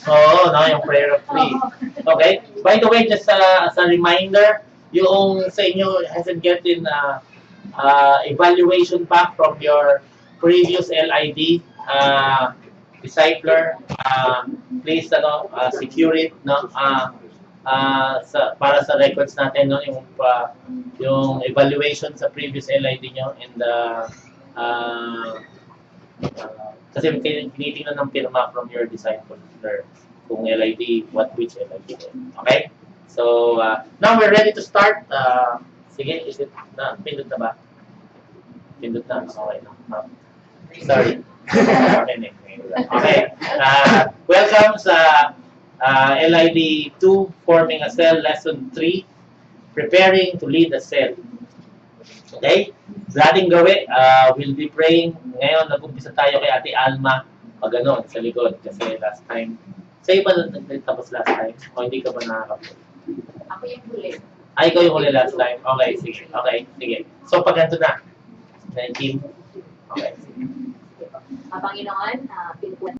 Oo, no, yung prayer of three. Okay? By the way, just as a reminder, yung sa inyo hasn't gotten evaluation pa from your previous LID discipler, please secure it, no, para sa records natin, no, yung evaluation sa previous LID nyo, and kasi tinitingnan ng pirma from your discipler kung LID, which LID. Okay? So, now we're ready to start. Sige, is it na? Pindot na ba? Pindot na. Okay na. Sorry. Okay. Welcome sa LID 2, Forming a Cell, Lesson 3, Preparing to Lead a Cell. Okay? Dating gawi, we'll be praying. Ngayon, nag-umpisa tayo kay Ate Alma. O gano'n, sa likod. Kasi last time, sa iba tapos last time? O hindi ka ba nakakapit? Ako yung huli. Ay, ikaw yung huli last time. Okay, sige. Okay, sige. So, pag ganito na. 19. Okay, sige. Panginoon,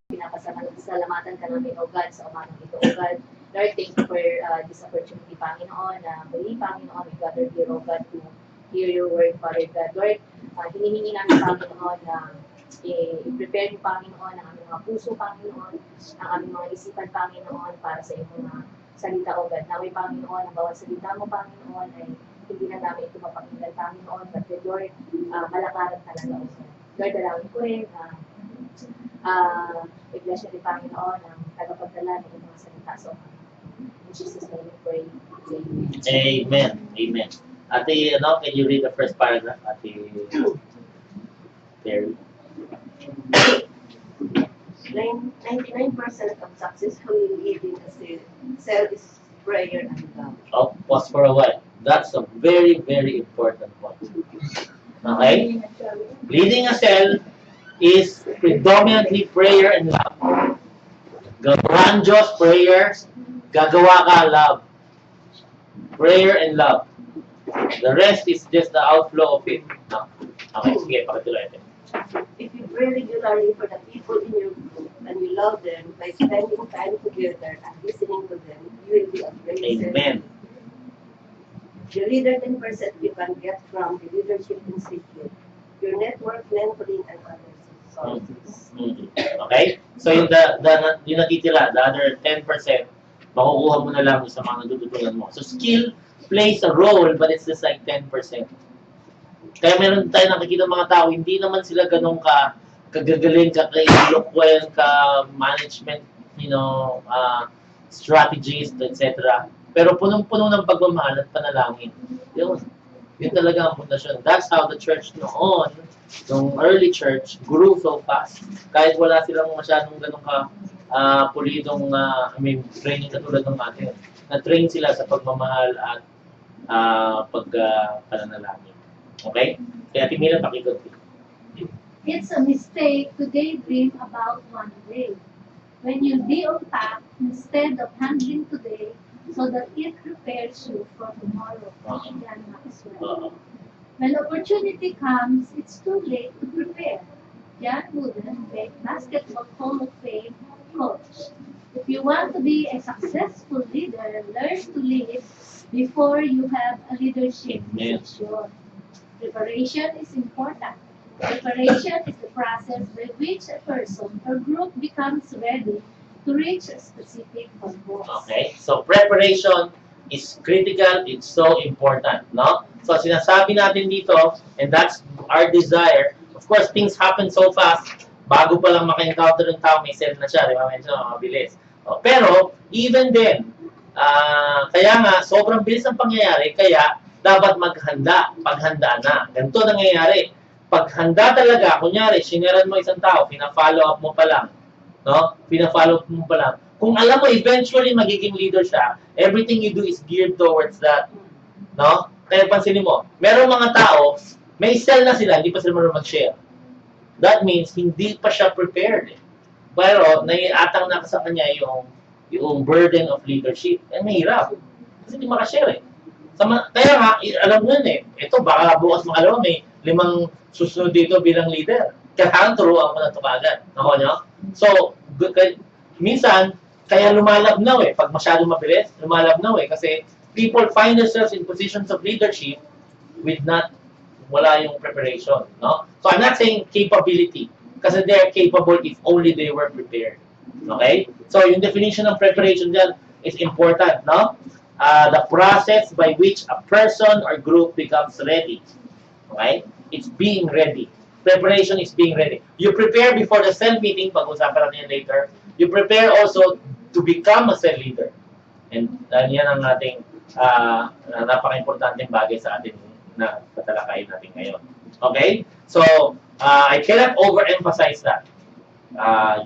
pinapasalamatan ka namin, O God, sa umanong ito, O God. Lord, thank you for this opportunity, Panginoon, na muli, Panginoon, we gather here, O God, to hear your word, Father God. Lord, hinihingi namin, Panginoon, na i-prepare niyo, Panginoon, ang aming mga puso, Panginoon, ang aming mga isipan, Panginoon, para sa iyong mga salita, O God. Naway, Panginoon, ang bawat salita mo, Panginoon, ay hindi na namin ito mapakinggan, Panginoon, but Lord, malakaran talaga, O God. Lord, dalawin ko rin, iglesia ni Panginoon, ang tagapagdala ng mga salita sa umaga. In Jesus' name we pray. Amen. Amen. Ate, can you read the first paragraph? Ate Terry. 99% of successfully leading a cell is prayer and love. Oh, pause for a while. That's a very, very important point. Okay? Leading a cell is predominantly prayer and love. Gawaan Diyos, prayers. Gagawa ka, love. Prayer and love. The rest is just the outflow of it. No? Okay, sige, pakituloy natin. If you pray regularly for the people in your group and you love them by spending time together and listening to them, you will be a great Amen. The leader 10% you can get from the Leadership Institute, your network, mentoring, and other sources. Okay? So yung natitira, the other 10%, makukuha mo na lang sa mga natututunan mo. So skill plays a role, but it's just like 10%. Kaya meron tayo nakikita mga tao, hindi naman sila ganun kagagaling, ka-eloquent, ka-management, strategies, etc. Pero punong-puno ng pagmamahal at panalangin. Yun talaga ang pundasyon. That's how the church noon, nung early church, grew so fast. Kahit wala silang masyadong ganun pulidong, training katulad ng atin. Na-train sila sa pagmamahal at pananalangin. Okay? Kaya Timila, pakikot. It's a mistake to daydream about one day. When you be on top instead of handling today so that it prepares you for tomorrow. When opportunity comes, it's too late to prepare. John Wooden, basketball Hall of Fame coach. If you want to be a successful leader, learn to lead before you have a leadership position. Preparation is important. Preparation is the process by which a person or group becomes ready to reach a specific goal. Okay? So, preparation is critical. It's so important, no? So, sinasabi natin dito, and that's our desire. Of course, things happen so fast. Bago pa lang maka-encounter ng tao, may cell na siya. Di ba? Medyo mabilis. Pero, even then, kaya nga, sobrang bilis ang pangyayari, kaya dapat maghanda, paghanda na. Ganito nangyayari. Paghanda talaga, kunyari, sineran mo isang tao, pina-follow up mo pa lang. No? Pina-follow up mo pa lang. Kung alam mo, eventually magiging leader siya, everything you do is geared towards that. No? Kaya pansinin mo, merong mga tao, may cell na sila, hindi pa sila marunong mag-share. That means, hindi pa siya prepared. Pero, naiatang na sa kanya yung burden of leadership. Mahirap. Kasi hindi makashare Kaya nga, alam mo yun ito, baka bukas makalawa, may 5 susunod dito bilang leader. Kailangan turuan ko na ito kaagad. Nakuha nyo? So, minsan, kaya lumalabnaw eh. Pag masyado mabilis, lumalabnaw eh. Kasi people find themselves in positions of leadership with wala yung preparation, no? So I'm not saying capability, kasi they're capable if only they were prepared. Okay? So yung definition of preparation dyan is important, no? The process by which a person or group becomes ready. Okay? It's being ready. Preparation is being ready. You prepare before the cell meeting, pag-usapan natin yan later. You prepare also to become a cell leader. And yan ang ating napaka-importanteng bagay sa atin na tatalakayin natin ngayon. Okay? So, I cannot overemphasize that.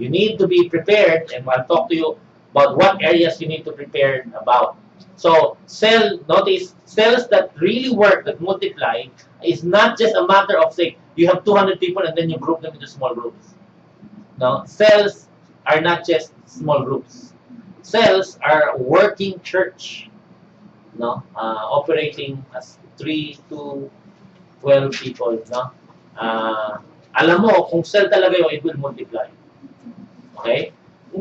You need to be prepared, and I'll talk to you about what areas you need to prepare about. So, notice, cells that really work, that multiply, is not just a matter of, say, you have 200 people and then you group them into small groups. No, cells are not just small groups. Cells are a working church, no, operating as 3 to 12 people, no. Alam mo, kung cell talaga yun, it will multiply. Okay?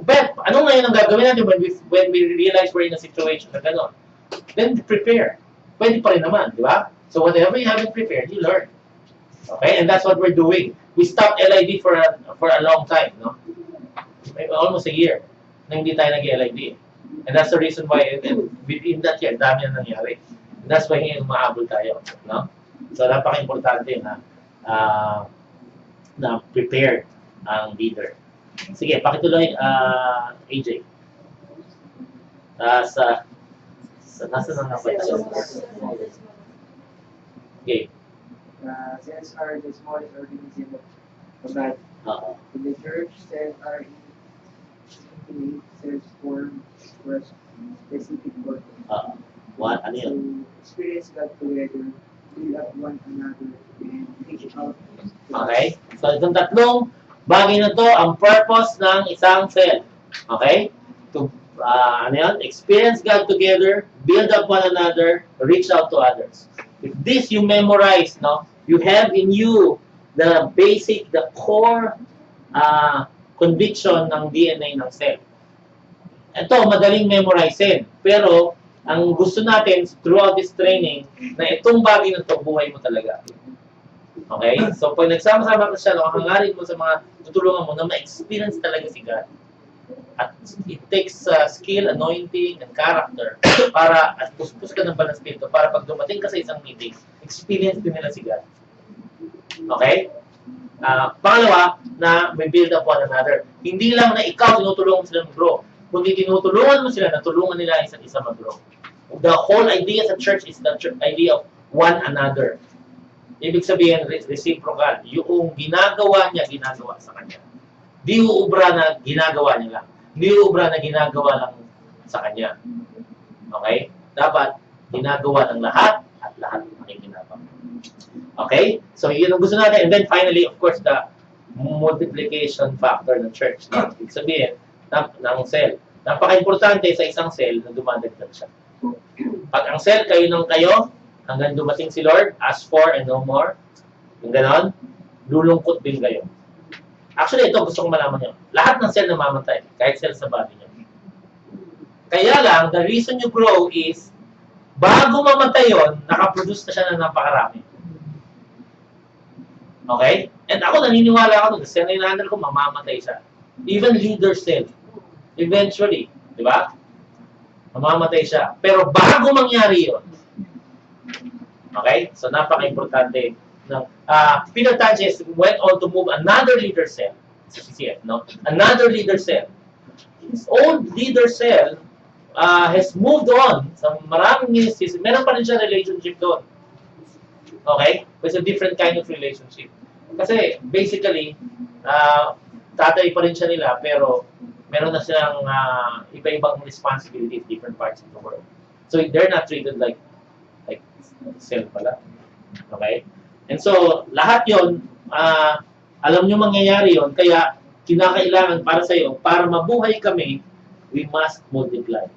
But, ano ngayon ang gagawin natin when we realize we're in a situation na gano'n? Then prepare. Pwede pa rin naman, di ba? So whatever you haven't prepared, you learn. Okay? And that's what we're doing. We stopped LID for a long time, no? Almost a year na hindi tayo nag-LID. And that's the reason why, within that year, dami na nangyari. And that's why ngayon umahabol tayo, no? So napaka-importante na prepared ang leader. Sige, pakituloy, AJ. Nasa na nga ba? Okay. Cells are the smallest organism of God. In the church, cells are intimate, cells form for a specific purpose. What? Ano yun? To experience God together, build up one another, and reach out. Okay? So, itong tatlong bagay na to ang purpose ng isang cell. Okay? To, experience God together, build up one another, reach out to others. If this you memorize, no, you have in you the basic, the core conviction ng DNA ng cell. Ito, madaling memorizein. Pero, ang gusto natin throughout this training, na itong bagay na ito, buhay mo talaga. Okay? So, pag nagsama-sama ka siya, hangarin mo sa mga tutulungan mo na ma-experience talaga si God. At it takes skill, anointing, and character para at puspus ka ng banal na spirito para pag dumating ka sa isang meeting, experience din nila si God. Okay? Pangalawa, na may build up one another. Hindi lang na ikaw tinutulungan sila mag-grow, kundi tinutulungan mo sila na tulungan nila isa't isa mag-grow. The whole idea sa church is the idea of one another. Ibig sabihin, reciprocal. Yung ginagawa niya, ginagawa sa kanya. Di uubra na ginagawa niya lang. Di uubra na ginagawa lang sa kanya. Okay? Dapat, ginagawa ng lahat at lahat ay ginagawa. Okay? So, yun ang gusto natin. And then finally, of course, the multiplication factor ng church. Ibig sabihin, ng cell. Napaka-importante sa isang cell na dumadagdag siya. Pag ang cell, kayo ng kayo, hanggang dumating si Lord, ask for and no more, yung ganon, lulungkot din kayo. Actually, ito gusto kong malaman nyo. Lahat ng cell namamatay, kahit cell sa body nyo. Kaya lang, the reason you grow is, bago mamatay yon, nakaproduce na siya ng napakarami. Okay? And ako naniniwala ako, the cell na hinahandle ko, mamamatay siya. Even leader cell. Eventually, di ba? Mamamatay siya. Pero bago mangyari yon, okay? So, napaka-importante. Peter Tanchez went on to move another leader cell, sa CCF, no? Another leader cell. His own leader cell has moved on sa maraming ministries. Meron pa rin siya relationship doon. Okay? It's a different kind of relationship. Kasi, basically, tatay pa rin siya nila, pero meron na silang iba-ibang responsibilities in different parts of the world. So, they're not treated like cell pala. Okay? And so, lahat yon, alam nyo mangyayari yon, kaya kinakailangan para sa iyo, para mabuhay kami, we must multiply.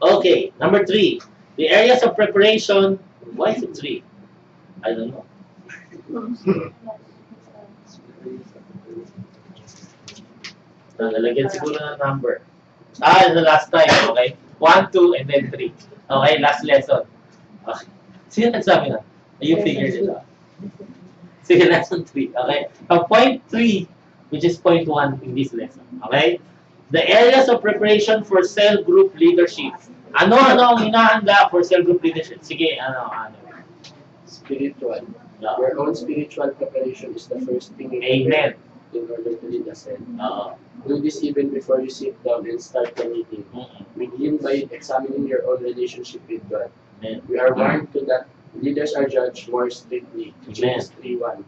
Okay, number 3. The areas of preparation, why is it 3? I don't know. Lalagyan siguro ng number. The last time, okay? 1, 2, and then 3. Okay, last lesson. Okay. Sino nagsabi na? You figured it out. Sige, lesson 3. Okay? Point 3, which is point 1 in this lesson. Okay? The areas of preparation for cell group leadership. Ano ang hinahanda for cell group leadership? Sige, ano. Spiritual. Yeah. Your own spiritual preparation is the first thing you Amen. in order to lead a cell. Oo. Do this even before you sit down and start the meeting. Begin by examining your own relationship with God. Amen. We are warned to that leaders are judged more strictly. James 3:1.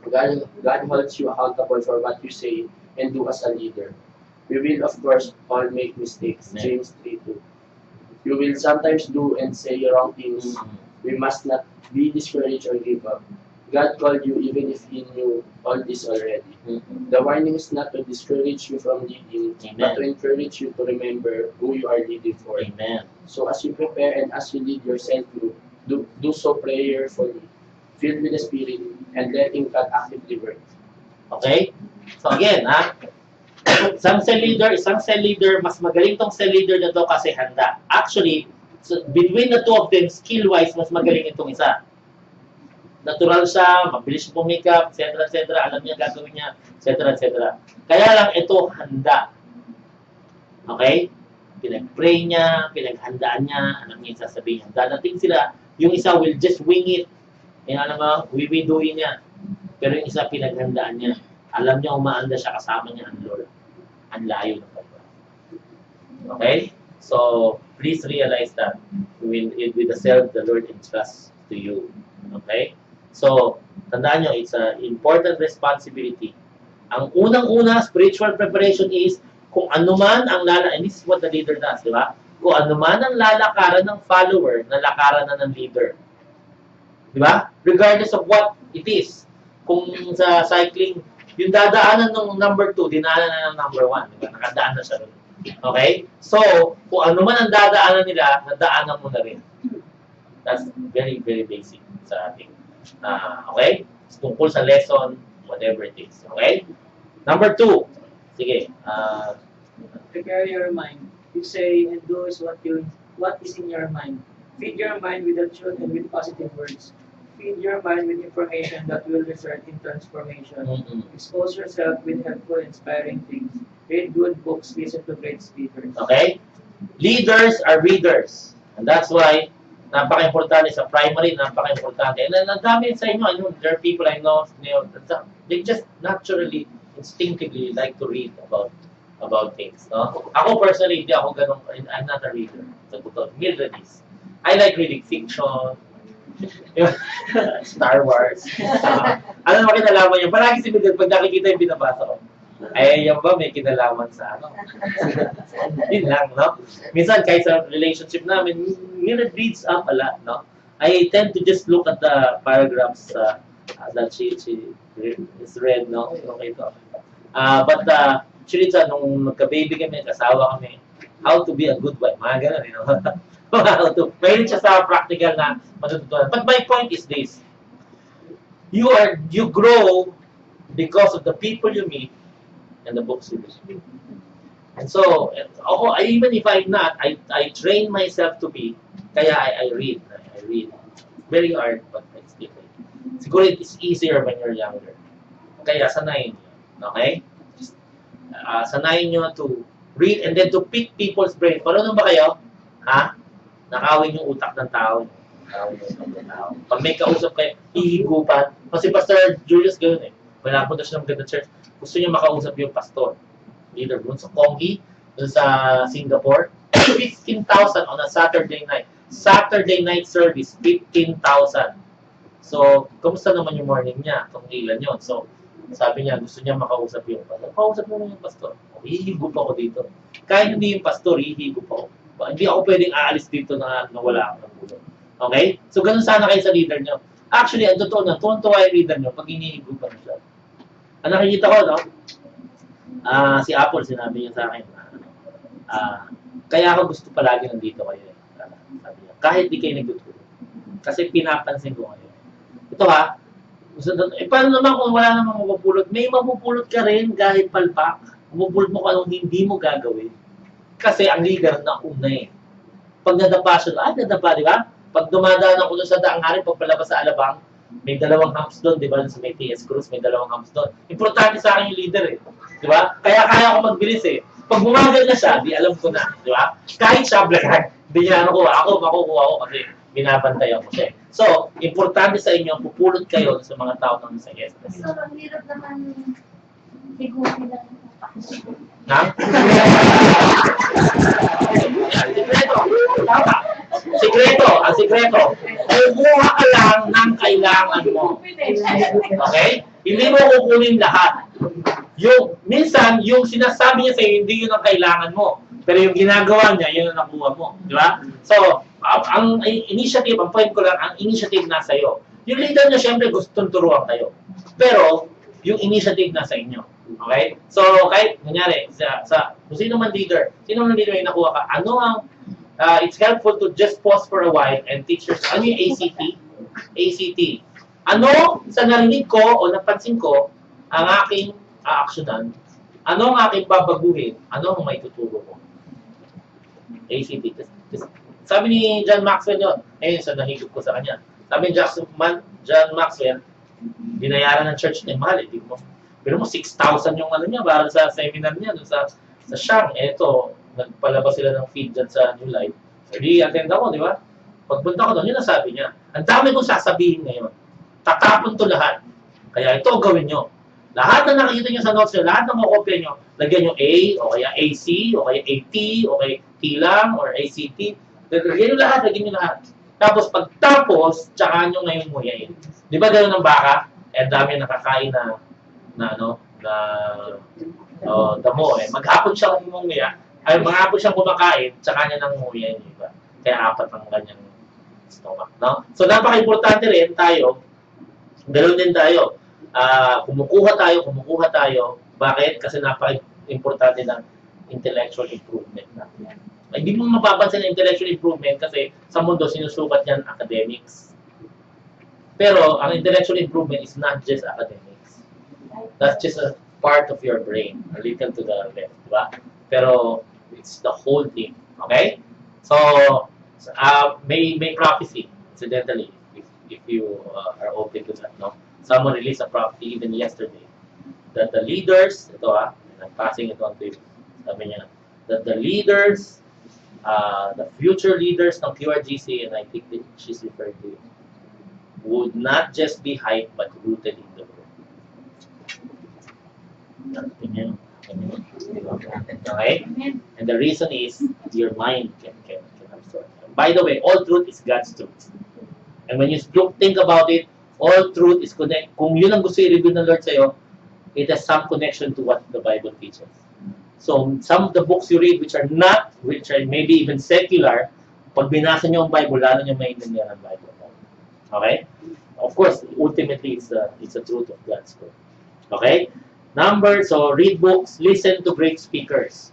God holds you accountable for what you say and do as a leader. We will, of course, all make mistakes. Amen. James 3:2. You will sometimes do and say wrong things. We must not be discouraged or give up. God called you even if He knew all this already. The warning is not to discourage you from leading, but to encourage you to remember who you are leading for. Amen. So as you prepare and as you lead your cell group, do so prayerfully, filled with the Spirit, and letting God actively work. Okay? So again, isang cell leader, mas magaling tong cell leader na to kasi handa. Actually, so between the two of them, skill-wise, mas magaling itong isa. Natural siya, mabilis pumikap, etc. Alam niya gagawin niya, etc. Kaya lang ito, handa. Okay? Pinag-pray niya, pinaghandaan niya, alam niya yung sasabihin niya. Dadating sila, yung isa will just wing it. Kaya alam mo, wiwiduhin niya. Pero yung isa, pinaghandaan niya. Alam niya, umaanda siya, kasama niya ang Lord. Ang layo ng pagkakas. Okay? So, please realize that with the self, the Lord entrusts to you. Okay? So, tandaan nyo, it's an important responsibility. Ang unang-una, spiritual preparation is kung ano man ang and this is what the leader does, di ba? Kung ano man ang lalakaran ng follower, nalakaran na ng leader. Di ba? Regardless of what it is. Kung sa cycling, yung dadaanan ng number 2, dinaanan na ng number 1. Di ba? Nakadaan na siya rin. Okay? So, kung ano man ang dadaanan nila, nadaanan mo na rin. That's very, very basic sa ating. Okay? Tungkol sa lesson, whatever it is. Okay? Number 2. Sige. Prepare your mind. You say and do is what is in your mind. Feed your mind with the truth and with positive words. Feed your mind with information that will result in transformation. Expose yourself with helpful, inspiring things. Read good books, listen to great speakers. Okay? Leaders are readers. And that's why, napaka-importante sa primary, napaka-importante. And then, ang dami sa inyo, I know, there are people I know, they just naturally, instinctively like to read about things. No? Ako personally, hindi ako ganun, I'm not a reader. Sa buto, Mildredis. I like reading fiction, Star Wars. Ano naman kinalaman niya? Palagi si Mildred, pag nakikita yung binabasa ko, ay, yan ba may kinalaman sa ano? Yun lang, no? Minsan, kahit sa relationship namin, Mildred reads up a lot, no? I tend to just look at the paragraphs that she is read, no? Okay to. But she reads, nung nagka-baby kami, kasawa kami, how to be a good wife, mga ganun, you know? How to, may siya sa practical na matututunan. But my point is this, you grow because of the people you meet and the books you read. And so, even if I'm not, I train myself to be, kaya I read. I read. Very hard, but it's different. Siguro it's easier when you're younger. Kaya sanayin nyo. Okay? Sanayin nyo to read and then to pick people's brain. Parang ba kayo? Ha? Nakawin yung utak ng tao. Pag may kausap kayo, hihigupan. Kasi Pastor Julius gano'n eh. Pag napunta siya ng maganda church, gusto niya makausap yung pastor. Either doon sa Kongi, doon sa Singapore. 15,000 on a Saturday night. Saturday night service, 15,000. So, kumusta naman yung morning niya? Kung ilan yun. So, sabi niya, gusto niya makausap yung pastor. Makausap naman yung pastor. Hihigup ako dito. Kahit hindi yung pastor, hihigup ako. Hindi ako pwedeng aalis dito na wala ako ng bulong. Okay? So, ganun sana kayo sa leader nyo. Actually, ang totoo na, tuwan-tuwa yung leader nyo pag hinihigupan siya. Ang nakikita ko, no? Si Apple, sinabi niya sa akin, kaya ako gusto palagi nandito kayo. Sabi niya, kahit di kayo nagtutulog. Kasi pinapansin ko kayo. Ito paano naman kung wala namang mapupulot? May mapupulot ka rin kahit palpak. Bubulot mo kung anong hindi mo gagawin. Kasi ang leader na una eh. Pag nadapa siya, nadapa, di ba? Pag dumadaan ako doon sa Daangarin, pag palabas sa Alabang, may dalawang humps doon, di ba? Sa may TS Cruz, may dalawang humps doon. Importante sa akin yung leader eh. Di ba? Kaya kaya ko magbilis eh. Pag bumagal na siya, di alam ko na. Di ba? Kahit siya, black, hindi niya nakuha. Ako, makukuha ko kasi binabantayan ko siya. So, importante sa inyo, pupulot kayo sa mga tao ng sa yes. So, ang hirap naman higutin lang yung Ha? Sikreto. Ang sikreto. Kukuha ka lang ng kailangan mo. Okay? Hindi mo kukunin lahat. Minsan, yung sinasabi niya sa'yo, hindi yun ang kailangan mo. Pero yung ginagawa niya, yun ang nakuha mo. Di ba? So, ang initiative, ang point ko lang, ang initiative nasa iyo. Yung leader niya, syempre, gustong turuan kayo. Pero, yung initiative nasa inyo. Okay? So, kahit, kunyari, kung sino man leader may nakuha ka, ano ang, it's helpful to just pause for a while and teach yourself. Ano yung ACT? ACT. Ano sa narinig ko o napansin ko, ang aking aaksyonan, ano ang aking babaguhin, ano ang may tuturo ko? ACT. Sabi ni John Maxwell yun, sa nahigop ko sa kanya. Sabi ni John Maxwell, binayaran ng church na mahal, eh. Pero mo 6,000 yung ano niya para sa seminar niya doon sa Siang. Ito, nagpalabas sila ng feed dyan sa New Life. Hindi, attend ako, di ba? Pagpunta ko doon, yun ang sabi niya. Ang dami kong sasabihin ngayon. Tatapon to lahat. Kaya ito gawin nyo. Lahat na nakikita nyo sa notes nyo, lahat na makopya nyo, lagyan nyo A, o kaya AC, o kaya AT, o kaya T lang, or ACT. Lagyan nyo lahat. Tapos pagtapos, tsaka nyo ngayon nguyain. Di ba gano'n ng baka? Eh, dami nakakain na damo eh. Maghapon siyang nguya, maghapon siyang kumakain, tsaka niya nang nguyain, di ba? Kaya 4 ang kanyang stomach, no? So, napaka-importante rin tayo, ganoon din tayo, kumukuha tayo. Bakit? Kasi napaka-importante ng intellectual improvement natin. Hindi mo mapapansin ang intellectual improvement kasi sa mundo sinusukat yan academics. Pero ang intellectual improvement is not just academics. That's just a part of your brain, a little to the left, diba? Pero it's the whole thing, okay? So, may prophecy, incidentally, if you are open to that, no? Someone released a prophecy even yesterday that the leaders, I'm passing it on to you, sabi niya, that the leaders, the future leaders ng QRGC, and I think that she's referring to you, would not just be hyped but rooted in the word. Okay? And the reason is your mind can absorb. By the way, all truth is God's truth. And when you think about it, all truth is connected. Kung yun ang gusto i-reveal ng Lord sa'yo, it has some connection to what the Bible teaches. So, some of the books you read which are maybe even secular, pag binasa nyo ang Bible, lalo nyo maintindihan ang Bible. Okay? Of course, ultimately, it's the truth of God's word. Okay? So read books, listen to great speakers.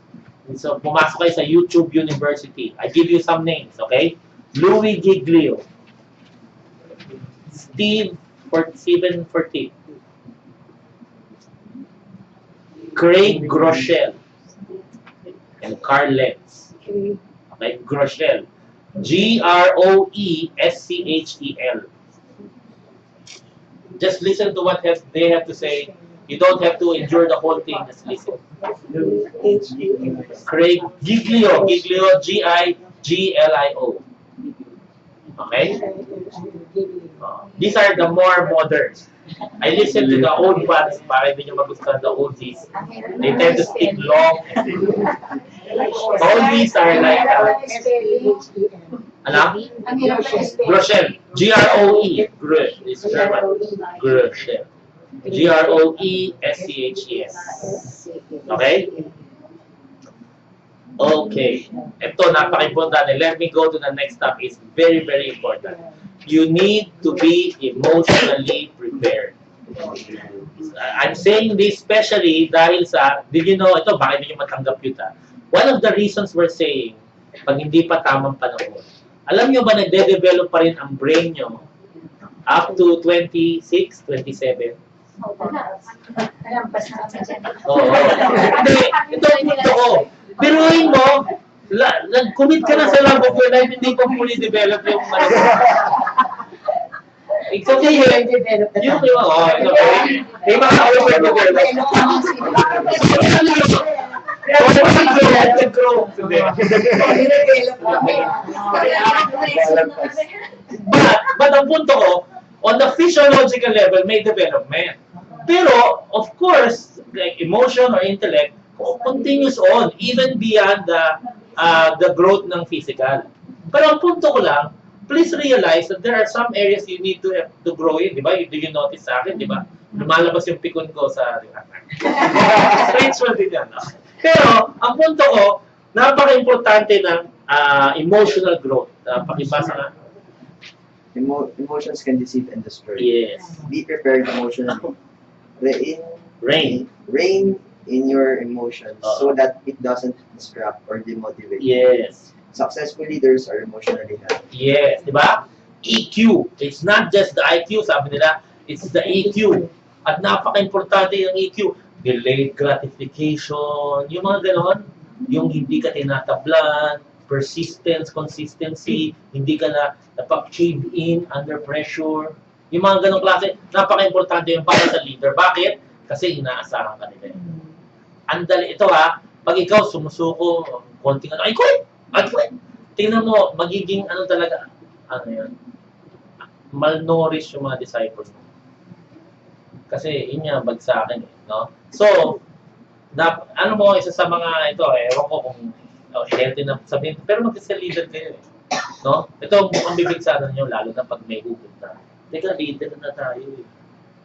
So, pumasok kayo sa YouTube University. I give you some names, okay? Louis Giglio, Stephen Furtick, Craig Groeschel, and Carl Lenz. Okay, Groeschel. Groeschel. Just listen to what they have to say. You don't have to endure the whole thing. Just listen. Craig Giglio, Giglio. Okay? These are the more modern. I listen to the old ones para hindi nyo magustuhan the oldies. They tend to speak long. Oldies are like, Groeschel. G-R-O-E. It's German. Groeschel. Groeschels. Okay? Okay. Ito, napaka-importante. Let me go to the next step. It's very, very important. You need to be emotionally prepared. I'm saying this especially dahil sa, did you know, ito, bakit hindi nyo matanggap yun, One of the reasons we're saying, pag hindi pa tamang panahon, alam nyo ba nagde-develop pa rin ang brain nyo up to 26, 27? Lampas na kami dyan. Oo. Hindi, ito ang punto ko. Biruin mo, nag-commit ka na sa love of your life, hindi pa fully develop yung ano. It's okay, yun. Yun yung, ito. May mga overdevelop. But ang punto ko, on the physiological level, may development. Pero, of course, like emotion or intellect, continues on, even beyond the growth ng physical. Pero ang punto ko lang, please realize that there are some areas you need to grow in, di ba? Do you notice sa akin, di ba? Lumalabas yung pikon ko sa spiritual din yan. No? Pero, ang punto ko, napaka-importante ng emotional growth. Pakibasa nga. Emotions can deceive and destroy. Yes. Be prepared emotionally. Rain. Rein in your emotions so that it doesn't distract or demotivate. Yes. Successful leaders are emotionally healthy. Yes, di ba? EQ. It's not just the IQ, sabi nila. It's the EQ. At napaka-importante yung EQ. Delayed gratification. Yung mga ganon. Yung hindi ka tinatablan. Persistence, consistency. Hindi ka napag-cave in under pressure. Yung mga ganong klase. Napaka-importante yung para sa leader. Bakit? Kasi inaasahan ka nila. Andali, ito pag ikaw sumusuko, konting ay quit! Tingnan mo, magiging talaga, malnourished yung mga disciples mo. Kasi yun nga, bagsakin no? So, isa sa mga ito, ewan ko kung healthy na sabihin, pero mag-leader kayo no? Ito ang bibig sa nyo, lalo na pag may hugot na. Teka, leader na tayo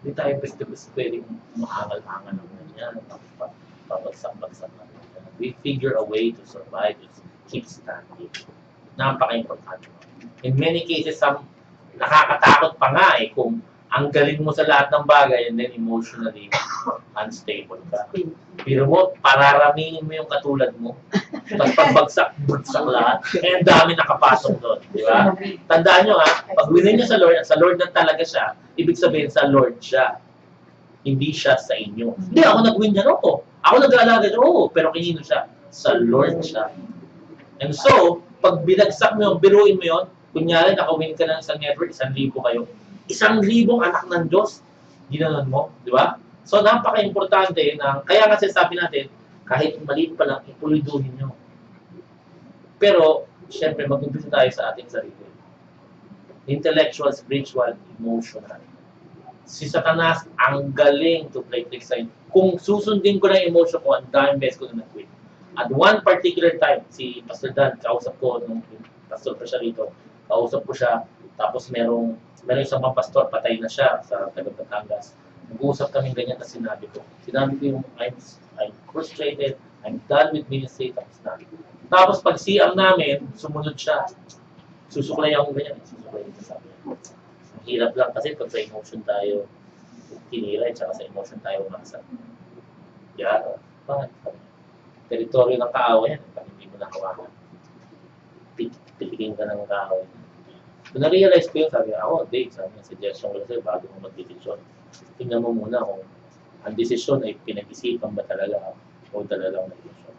Hindi tayo basta-basta pwedeng mahangal-hangal ng ganyan, papagsak-bagsak na. We figure a way to survive, to keep standing. Napaka-importante. In many cases, nakakatakot pa nga kung ang galing mo sa lahat ng bagay and then emotionally unstable ka. Pero mo, pararamihin mo yung katulad mo. Tapos pagbagsak lahat. Ang dami nakapasok doon. Di ba? Tandaan nyo pag winin nyo sa Lord na talaga siya, ibig sabihin sa Lord siya. Hindi siya sa inyo. Hindi, ako nag-win niya, no? Ako nag-aalaga niya, pero kinino siya? Sa Lord siya. And so, pag binagsak mo yung, biruin mo yun, kunyari, nakawin ka ng isang network, 1,000 kayo. 1,000 anak ng Diyos, ginanon mo, di ba? So, napaka-importante kaya nga sinasabi natin, kahit maliit pa lang, ipuliduhin nyo. Pero, syempre, mag-umpisa tayo sa ating sarili. Intellectual, spiritual, emotional. Si Satanas, ang galing to play tricks sa'yo. Kung susundin ko ng emotion ko, ang daming beses ko na nag-quit. At one particular time, si Pastor Dan, kausap ko, nung pastor pa siya rito, kausap ko siya, tapos merong isang mga pastor, patay na siya sa Batangas. Nag-uusap kami ganyan na sinabi ko yung, I'm frustrated, I'm done with ministry, tapos na. Tapos pag siyam namin, sumunod siya. Susuklay ako ganyan, susuklay siya sabi niya. Ang hirap lang kasi pag sa emotion tayo tinilay, tsaka sa emotion tayo umasa. Yan, bakit? Teritoryo ng kaaway yan, pag hindi mo nahawakan. Pilikin ka ng kaaway. So, na-realize ko yun, sabi Dave, sabi niya, suggestion ko sa'yo bago mo mag-desisyon. Tingnan mo muna kung ang desisyon ay pinag-isipan ba talaga o dala lang na desisyon.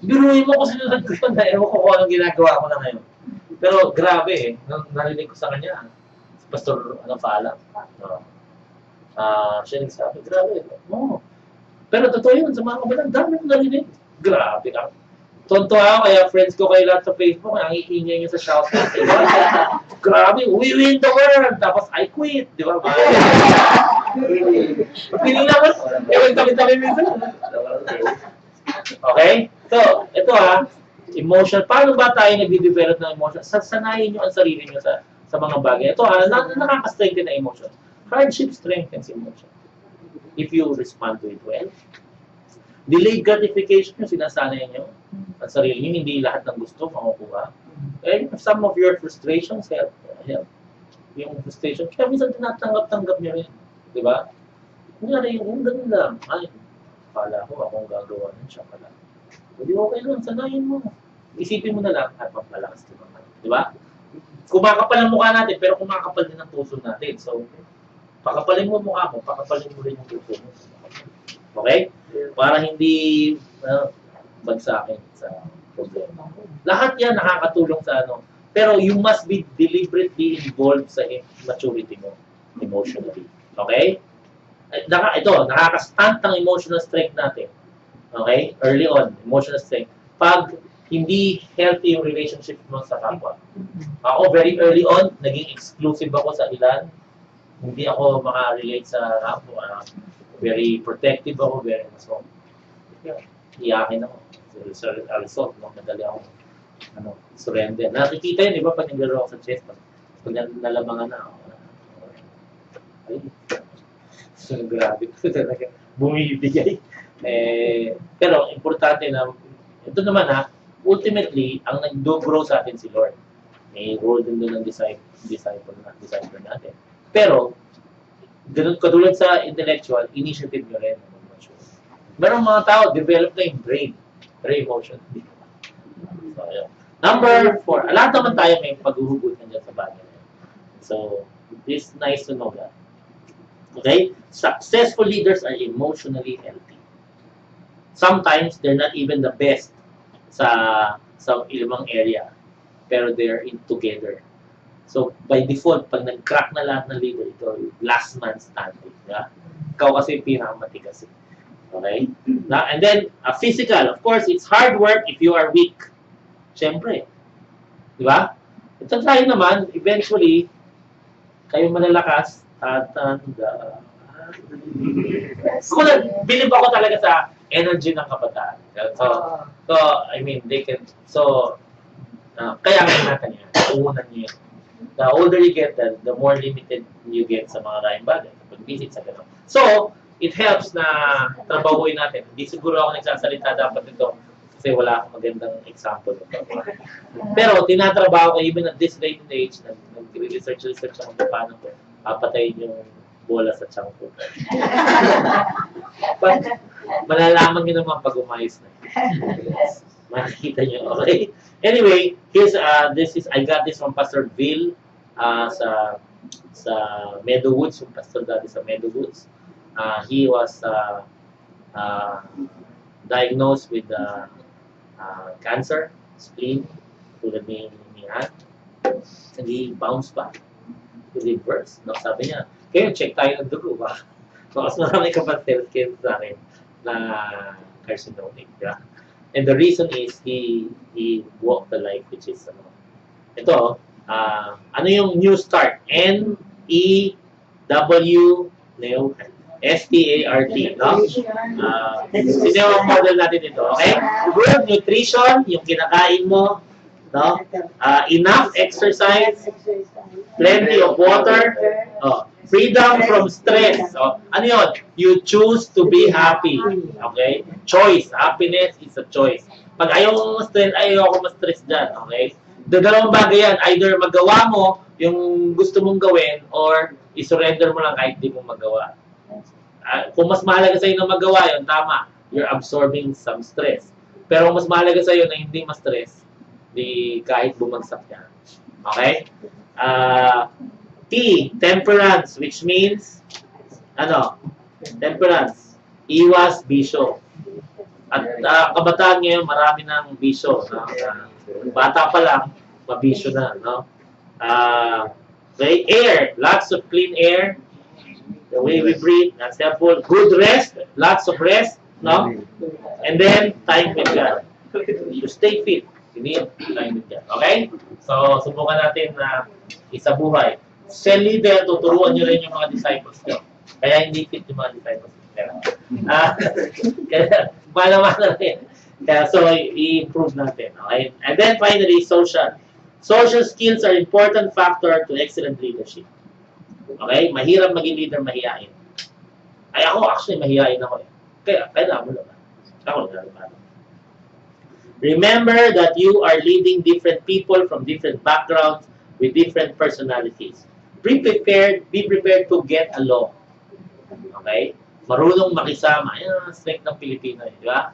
Biruin mo kung sinunod ko yun, ewan ko kung anong ginagawa ko na ngayon. Pero grabe narinig ko sa kanya, si Pastor Fala. Siya nagsabi, grabe, Pero totoo yun, sa mga kabalang, dami ko narinig. Grabe ka. Tonto ako, kaya friends ko kayo lahat sa Facebook, ang iingay nyo sa shoutout. Grabe, we win the world! Tapos, I quit, di ba? Piling naman, ewan kami minsan. Okay? So, ito emotion. Paano ba tayo nag-develop ng emotion? Sanayin nyo ang sarili nyo sa mga bagay. Ito nakaka-strengthen na emotion. Hardship strengthens emotion. If you respond to it well. Delayed gratification yung sinasanay nyo ang sarili nyo, hindi lahat ng gusto makukuha. And some of your frustrations help. Yung frustration, kaya minsan tinatanggap-tanggap nyo rin. Di ba? Kunyari yung ganun lang. Ay, pala ko, akong gagawa nun siya pala. Hindi okay lang, sanayin mo. Isipin mo na lang at magpalakas ka naman. Di ba? Kumakapal ang mukha natin, pero kumakapal din ang puso natin. So, Pakapalin mo mukha mo, pakapalin mo rin yung puso mo. Okay? Para hindi bagsakin sa problema. Lahat yan nakakatulong sa ano. Pero you must be deliberately involved sa maturity mo emotionally. Okay? Ito, nakaka-stunt ng emotional strength natin. Okay? Early on, emotional strength. Pag hindi healthy yung relationship mo sa kapwa. Ako, very early on, naging exclusive ako sa ilan. Hindi ako makarelate sa kapwa. Very protective ako, very so, iyakin ako. So, result, madali ako surrender. Nakikita yun, di ba, pag naglaro ako sa chess, pag nalamangan na ako. Ay, so, grabe ko talaga. Bumibigay. Pero, importante na, ito naman ultimately, ang nag-grow sa atin si Lord. May role din doon ng disciple natin. Pero, ganun katulad sa intellectual, initiative nyo rin. Merong mga tao, develop na yung brain. Very emotional. So, yun. Number 4. Lahat naman tayo may paghuhugutan dyan sa bagay. So, it's nice to know that. Okay? Successful leaders are emotionally healthy. Sometimes, they're not even the best sa ilang area. Pero they're in together. So, by default, pag nag-crack na lahat ng leader, ito, last man standing. Yeah? Ikaw kasi pinakamatigas. Okay? And then, physical. Of course, it's hard work if you are weak. Siyempre. Di ba? Ito tayo naman, eventually, kayo malalakas at bilib ako talaga sa energy ng kabataan. So I mean, they can, kaya ngayon natin yan. Uunan nyo yan. The older you get, the more limited you get sa mga rayang bagay. Pag-visit sa gano'n. So, it helps na trabahuin natin. Hindi siguro ako nagsasalita dapat ito kasi wala akong magandang example. Pero tinatrabaho ko even at this late age, nag-research ako kung paano ko papatayin yung bola sa tiyan ko. Malalaman nyo naman pag umayos na. Makikita nyo, okay? Anyway, here's, I got this from Pastor Bill sa Meadowwoods, yung pastor dati sa Meadowwoods. He was diagnosed with cancer, spleen, tulad ni Ann. Hindi bounce back. Reverse. No, sabi niya, kaya check tayo ng dugo ba? Mas marami kapatid sa akin na carcinoma. Yeah? And the reason is he walked the life which is ito, ano yung new start? NEW-START, no? Sino yung model natin ito, okay? Good nutrition, yung kinakain mo, no? Enough exercise, plenty of water, freedom from stress. Ano yun? You choose to be happy. Okay? Choice. Happiness is a choice. Pag ayaw mo stress, ayaw ako ma-stress dyan. Okay? Dalawang bagay yan. Either magawa mo yung gusto mong gawin or isurrender mo lang kahit di mo magawa. Kung mas mahalaga sa'yo na magawa yun, tama. You're absorbing some stress. Pero kung mas mahalaga sa'yo na hindi ma-stress, di kahit bumagsak yan. Okay? T, temperance, which means, temperance, iwas bisyo. At kabataan ngayon, marami ng bisyo. No? Bata pa lang, mabisyo na. No? Okay, air, lots of clean air. The way we breathe, that's helpful. Good rest, lots of rest. No? And then, time with God. You stay fit. You need time with God. Okay? So, subukan natin na isabuhay. Cell leader, tuturuan nyo rin yung mga disciples nyo. Kaya hindi fit yung mga disciples nyo. Kaya, malaman rin. Kaya, so, i-improve natin. Okay? And then, finally, social. Social skills are important factor to excellent leadership. Okay? Mahirap maging leader, mahihain. Ay, ako, actually, mahihain ako eh. Kaya, kailangan mo naman. Ako naman. Remember that you are leading different people from different backgrounds with different personalities. Be prepared to get along. Okay? Marunong makisama. Yan ang strength ng Pilipino, di ba?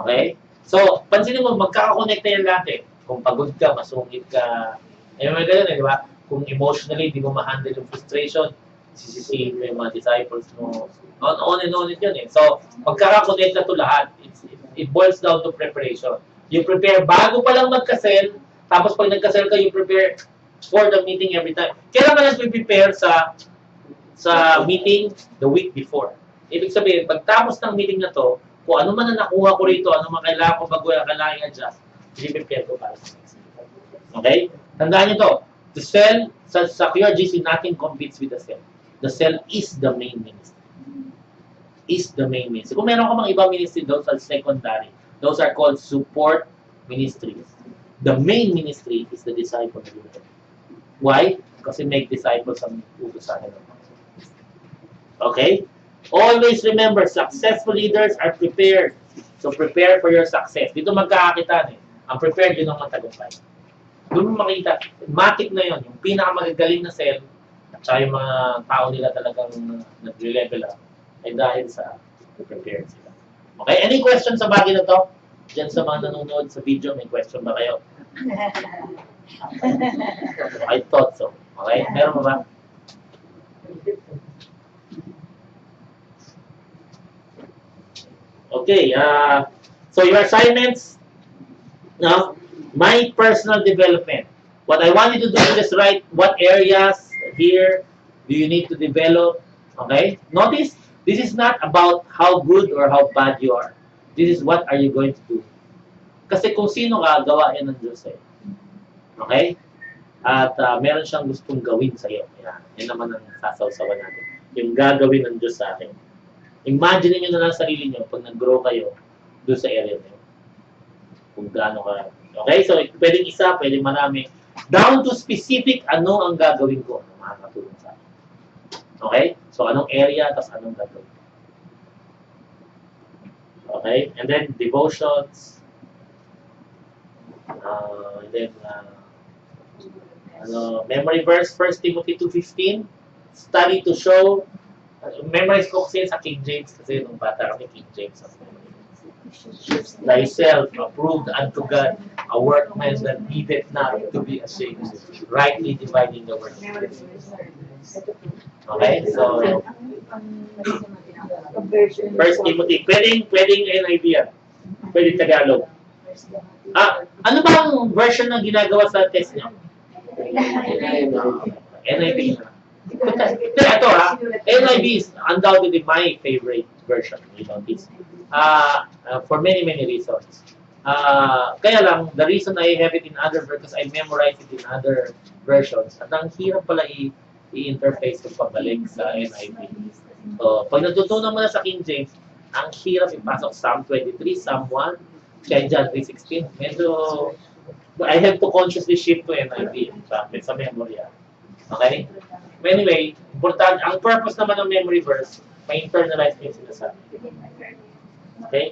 Okay? So, pansinin mo, magkakakonect na yan natin. Kung pagod ka, masungit ka. Ayun mga ganun, di ba? Kung emotionally, di mo ma-handle yung frustration, sisisihin mo yung mga disciples mo. On and on yun eh. So, magkakakonect na to lahat. It boils down to preparation. You prepare bago pa lang magkasel, tapos pag nagkasel ka, you prepare for the meeting every time. Kailan ka nag-prepare sa meeting the week before? Ibig sabihin, pagtapos ng meeting na to, kung ano man na nakuha ko rito, ano man kailangan ko bago, kailangan i-adjust, i-prepare ko para sa next meeting. Okay? Tandaan nyo to. The cell, sa QRGC, nothing competes with the cell. The cell is the main ministry. Is the main ministry. Kung meron ka mga ibang ministry, those are secondary. Those are called support ministries. The main ministry is the disciple leader. Why? Kasi make disciples ang utusan ng mga. Okay? Always remember, successful leaders are prepared. So prepare for your success. Dito magkakakitaan eh. Ang prepared, yun ang matagumpay. Doon mo makita, matik na yun. Yung pinakamagagaling na cell, at saka yung mga tao nila talagang nag-level up, ay dahil sa prepared sila. Okay? Any questions sa bagay na to? Diyan sa mga nanonood sa video, may question ba kayo? I thought so. Okay? Meron mo ba? Okay. So your assignments, no? My personal development. What I want you to do is just write what areas here do you need to develop. Okay? Notice, this is not about how good or how bad you are. This is what are you going to do. Kasi kung sino ka, gawa yan ng Diyos eh. Okay? At meron siyang gustong gawin sa iyo. Yan naman ang sasawsawan natin. Yung gagawin ng Diyos sa akin. Imagine niyo na lang sarili niyo pag nag-grow kayo doon sa area niyo. Kung gaano ka. Okay? So, pwedeng isa, pwedeng marami. Down to specific, ano ang gagawin ko? Ano makakatulong sa akin. Okay? So, anong area, tapos anong gagawin. Okay? And then, devotions. And then, memory verse, 1 Timothy 2:15. Study to show. Memorize ko kasi sa King James kasi nung bata kami King James. Thyself approved unto God, a workman that needeth not to be ashamed, rightly dividing the word. Okay, so 1 Timothy, pwedeng NIV yan. Pwedeng Tagalog. Ano ba ang version na ginagawa sa test niyo? NIV. Ito NIV is undoubtedly my favorite version. You know, this. For many reasons. Kaya lang, the reason I have it in other versions, I memorize it in other versions. At ang hirap pala i-interface kung pabalik sa NIV. So, pag natutunan mo na sa King James, ang hirap ipasok Psalm 23, Psalm 1, kaya John 3:16. Medyo, I have to consciously shift to NIV sa memory. Okay? Anyway, important. Ang purpose naman ng memory verse, may internalize yung sinasabi. Okay?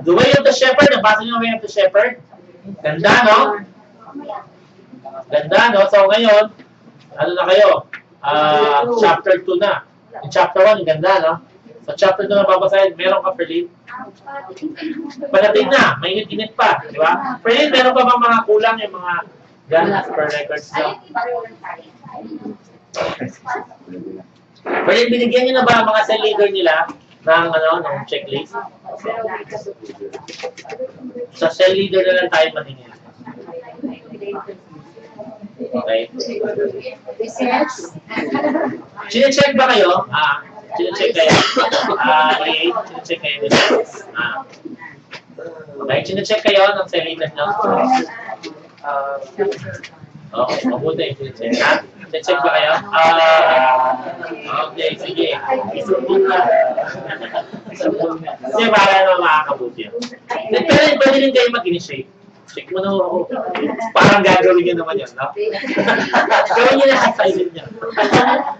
The Way of the Shepherd. Nabasa niyo The Way of the Shepherd? Ganda, no? Ganda, no? So ngayon, ano na kayo? Chapter 2 na. Yung chapter 1, ganda, no? So chapter 2 na babasahin, meron ka, Ferlin? Padating na, may init pa, di ba? Ferlin, meron pa bang mga kulang yung mga as per records na? Ferlin, binigyan niyo na ba ang mga cell leader nila ng checklist? Sa cell leader na lang tayo maningin. Okay? Chine-check ba kayo? Chine-check kayo? Chine-check kayo nila? Okay, chine-check kayo ng cell leader nyo? Okay, mabuti. Chine-check ha? Chine-check ba kayo? Okay, sige. Isubong na. Kasi para naman makakabuti yun. Pero pwede rin kayo mag-initiate. Check mo na ako. Parang gagawin nyo naman yun, no? Gawin nyo na sa silent nyo.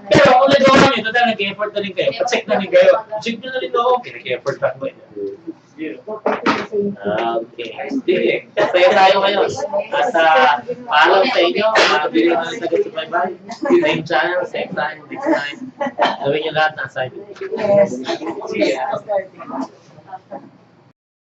Pero kung nagawa nyo, total nag-effort na rin kayo. Pa-check na rin kayo. Check nyo na rin ako. Nag-effort na ko. Okay. Sige. Kasaya tayo ngayon. At paalam sa inyo. Video na rin sa bye-bye. Same channel, same time, next time. Gawin nyo lahat na assignment. Yes.